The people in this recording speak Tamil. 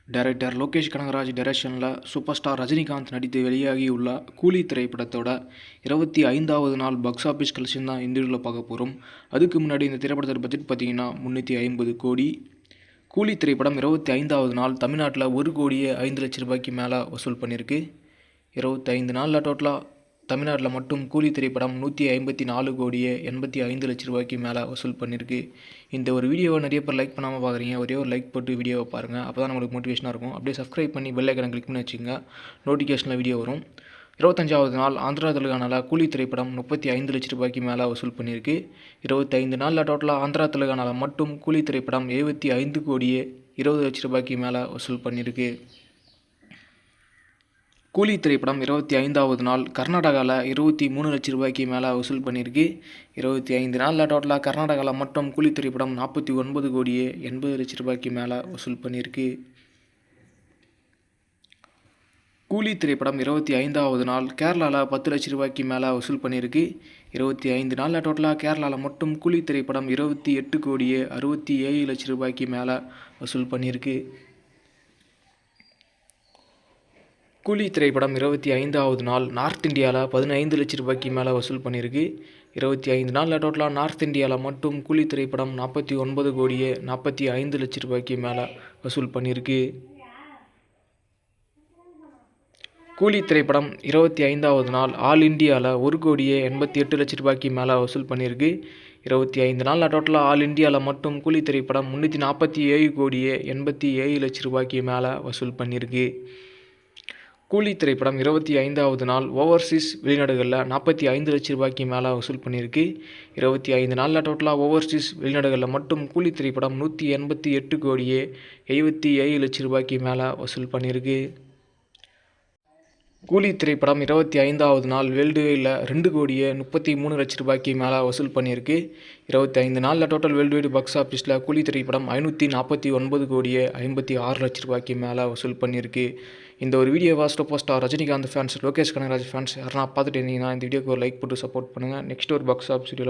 டைரக்டர் லோகேஷ் கனகராஜ் டைரக்ஷனில் சூப்பர் ஸ்டார் ரஜினிகாந்த் நடித்து வெளியாகியுள்ள கூலி திரைப்படத்தோட 25வது நாள் பாக்ஸ் ஆஃபீஸ் கலெக்ஷன் தான் இந்த வீடியோவில் பார்க்க போகிறோம். அதுக்கு முன்னாடி இந்த திரைப்படத்தோட பட்ஜெட் பார்த்தீங்கன்னா 350 கோடி. கூலி திரைப்படம் 25வது நாள் தமிழ்நாட்டில் 1 கோடியே 5 லட்ச ரூபாய்க்கு மேலே வசூல் பண்ணியிருக்கு. 25 நாளில் டோட்டலாக தமிழ்நாட்டில் மட்டும் கூலி திரைப்படம் 154 கோடியே 85 லட்ச ரூபாய்க்கு மேலே வசூல் பண்ணியிருக்கு. இந்த ஒரு வீடியோவை நிறைய பேர் லைக் பண்ணாமல் பார்க்குறீங்க. ஒரே ஒரு லைக் போட்டு வீடியோவை பாருங்கள். அப்போ தான் நம்மளுக்கு மோட்டிவேஷனாக இருக்கும். அப்படியே சப்ஸ்கிரைப் பண்ணி பெல் ஐக்கனை கிளிக் பண்ணி வச்சுங்க. நோட்டிஃபிகேஷனில் வீடியோ வரும். 25வது நாள் ஆந்திரா தெலுங்கானாவில் கூலி திரைப்படம் 35 லட்ச ரூபாய்க்கு மேலே வசூல் பண்ணியிருக்கு. 25 நாளில் டோட்டலாக ஆந்திரா தெலுங்கானாவில் மட்டும் கூலி திரைப்படம் 75 கோடியே 20 லட்ச ரூபாய்க்கு மேலே வசூல் பண்ணியிருக்கு. கூலி திரைப்படம் 25வது நாள் கர்நாடகாவில் 23 லட்ச ரூபாய்க்கு மேலே வசூல் பண்ணியிருக்கு. 25 நாளில் டோட்டலாக கர்நாடகாவில் மட்டும் கூலி திரைப்படம் 49 கோடியே 80 லட்ச ரூபாய்க்கு மேலே வசூல் பண்ணியிருக்கு. கூலி திரைப்படம் 25வது நாள் கேரளாவில் 10 லட்ச ரூபாய்க்கு மேலே வசூல் பண்ணியிருக்கு. 25 நாளில் டோட்டலாக கேரளாவில் மட்டும் கூலி திரைப்படம் 28 கோடியே 67 லட்ச ரூபாய்க்கு மேலே வசூல் பண்ணியிருக்கு. கூலி திரைப்படம் 25வது நாள் நார்த் இந்தியாவில் 15 லட்ச ரூபாய்க்கு மேலே வசூல் பண்ணியிருக்கு. 25 நாளில் டோட்டலாக நார்த் இந்தியாவில் மட்டும் கூலி திரைப்படம் 49 கோடியே 45 லட்ச ரூபாய்க்கு மேலே வசூல் பண்ணியிருக்கு. கூலி திரைப்படம் 25வது நாள் ஆல் இந்தியாவில் 1 கோடியே 88 லட்ச ரூபாய்க்கு மேலே வசூல் பண்ணியிருக்கு. 25 நாளில் டோட்டலாக ஆல் இந்தியாவில் மட்டும் கூலி திரைப்படம் 347 கோடியே 87 லட்ச ரூபாய்க்கு மேலே வசூல் பண்ணியிருக்கு. கூலி திரைப்படம் 25வது நாள் ஓவர்சீஸ் வெளிநாடுகளில் 45 லட்ச ரூபாய்க்கு மேலே வசூல் பண்ணியிருக்கு. 25 நாளில் டோட்டலாக ஓவர்சீஸ் வெளிநாடுகளில் மட்டும் கூலி திரைப்படம் 188 கோடியே 77 லட்ச ரூபாய்க்கு மேலே வசூல் பண்ணியிருக்கு. கூலி திரைப்படம் 25வது நாள் வேர்ல்டு வைடில் 2 கோடியே 33 லட்ச ரூபாய்க்கு மேலே வசூல் பண்ணியிருக்கு. 25 நாளில் டோட்டல் வேர்ல்டு வைடு பாக்ஸ் ஆஃபீஸில் கூலி திரைப்படம் 549 கோடியே 56 லட்ச ரூபாய்க்கு மேலே வசூல் பண்ணியிருக்கு. இந்த ஒரு வீடியோவை super star Rajinikanth fans, Lokesh Kanagaraj fans யாரா பார்த்துட்டு இருந்தீங்கன்னா இந்த வீடியோக்கு ஒரு லைக் போட்டு சப்போர்ட் பண்ணுங்கள். நெக்ஸ்ட் ஒரு பாக்ஸ் ஆஃபீஸ் வீடியோவில்